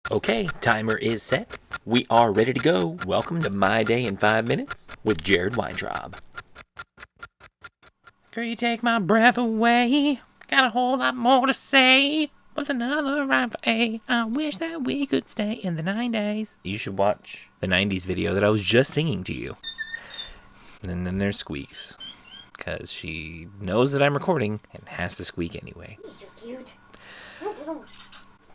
Okay, timer is set. We are ready to go. Welcome to My Day in 5 Minutes with Jared Weintraub. Girl, you take my breath away. Got a whole lot more to say. What's another rhyme for A? I wish that we could stay in the 90s. You should watch the 90s video that I was just singing to you. And then there's Squeaks. Because she knows that I'm recording and has to squeak anyway. You're cute. No, don't.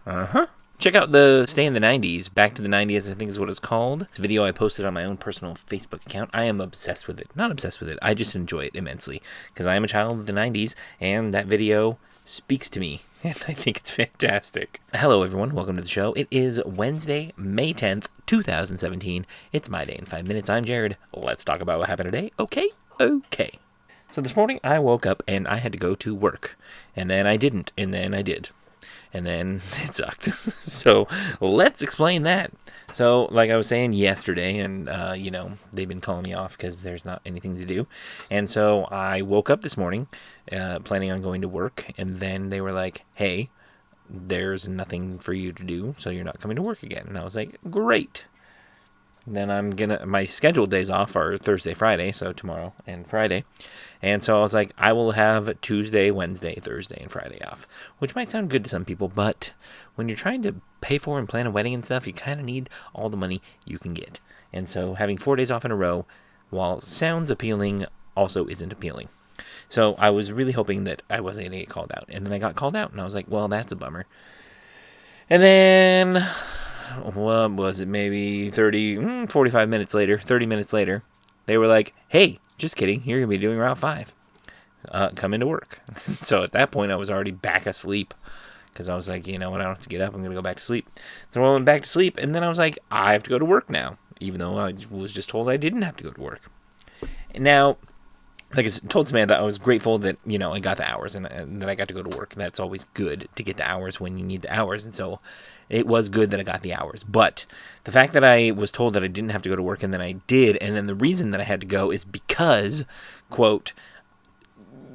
Uh-huh. Check out the Stay in the 90s, Back to the 90s, I think is what it's called. It's a video I posted on my own personal Facebook account. I am obsessed with it. Not obsessed with it, I just enjoy it immensely. Because I am a child of the 90s, and that video speaks to me. And I think it's fantastic. Hello everyone, welcome to the show. It is Wednesday, May 10th, 2017. It's My Day in 5 Minutes. I'm Jared. Let's talk about what happened today. Okay. So this morning I woke up and I had to go to work. And then I didn't, and then I did. And then it sucked. So let's explain that. So like I was saying yesterday, and they've been calling me off because there's not anything to do. And so I woke up this morning planning on going to work. And then they were like, hey, there's nothing for you to do, so you're not coming to work again. And I was like, great. Then my scheduled days off are Thursday, Friday, so tomorrow and Friday. And so I was like, I will have Tuesday, Wednesday, Thursday, and Friday off, which might sound good to some people, but when you're trying to pay for and plan a wedding and stuff, you kind of need all the money you can get. And so having 4 days off in a row, while sounds appealing, also isn't appealing. So I was really hoping that I wasn't going to get called out. And then I got called out, and I was like, well, that's a bummer. And then, what was it, maybe 45 minutes later, 30 minutes later, they were like, hey, just kidding, you're going to be doing Route 5. Come into work. So at that point, I was already back asleep because I was like, you know what, I don't have to get up, I'm going to go back to sleep. So I went back to sleep, and then I was like, I have to go to work now, even though I was just told I didn't have to go to work. And now, like I told Samantha, I was grateful that, I got the hours and that I got to go to work. That's always good to get the hours when you need the hours. And so it was good that I got the hours. But the fact that I was told that I didn't have to go to work and then I did, and then the reason that I had to go is because, quote,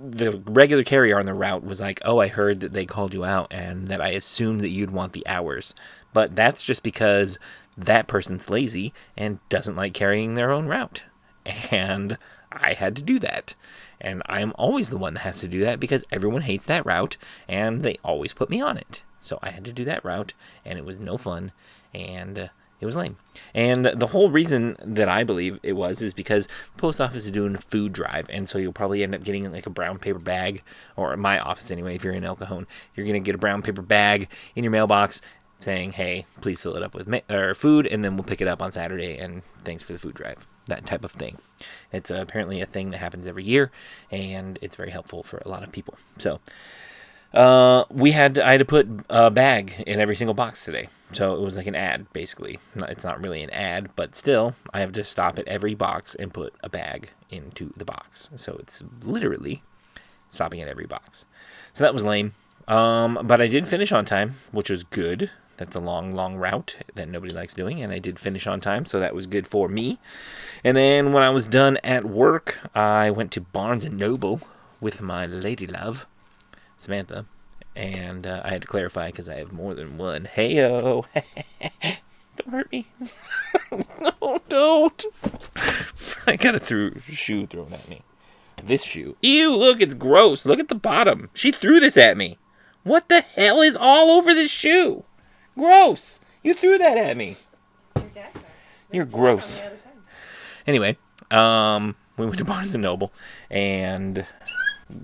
the regular carrier on the route was like, oh, I heard that they called you out and that I assumed that you'd want the hours. But that's just because that person's lazy and doesn't like carrying their own route. And I had to do that. And I'm always the one that has to do that because everyone hates that route and they always put me on it. So I had to do that route and it was no fun and it was lame. And the whole reason that I believe it was is because the post office is doing a food drive. And so you'll probably end up getting like a brown paper bag, or in my office anyway, if you're in El Cajon, you're going to get a brown paper bag in your mailbox saying, hey, please fill it up with food and then we'll pick it up on Saturday and thanks for the food drive. That type of thing. It's apparently a thing that happens every year, and it's very helpful for a lot of people. So, I had to put a bag in every single box today. So it was like an ad, basically. It's not really an ad, but still, I have to stop at every box and put a bag into the box. So it's literally stopping at every box. So that was lame. But I did finish on time, which was good. That's a long, long route that nobody likes doing, and I did finish on time, so that was good for me. And then when I was done at work, I went to Barnes & Noble with my lady love, Samantha, and I had to clarify because I have more than one. Hey-o! Don't hurt me. No, don't! I got a shoe thrown at me. This shoe. Ew, look, it's gross. Look at the bottom. She threw this at me. What the hell is all over this shoe? Gross! You threw that at me. You're gross. Anyway, we went to Barnes & Noble and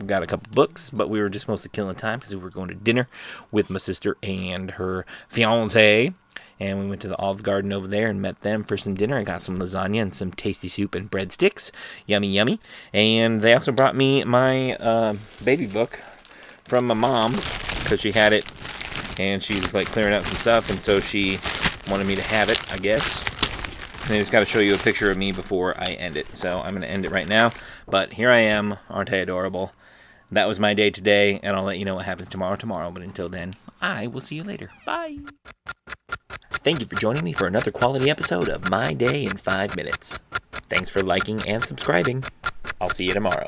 got a couple books, but we were just mostly killing time because we were going to dinner with my sister and her fiancé. And we went to the Olive Garden over there and met them for some dinner. I got some lasagna and some tasty soup and breadsticks. Yummy, yummy. And they also brought me my baby book from my mom because she had it. And she was like clearing out some stuff, and so she wanted me to have it, I guess. And I just got to show you a picture of me before I end it. So I'm going to end it right now. But here I am. Aren't I adorable? That was my day today, and I'll let you know what happens tomorrow. But until then, I will see you later. Bye. Thank you for joining me for another quality episode of My Day in 5 Minutes. Thanks for liking and subscribing. I'll see you tomorrow.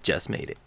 Just made it.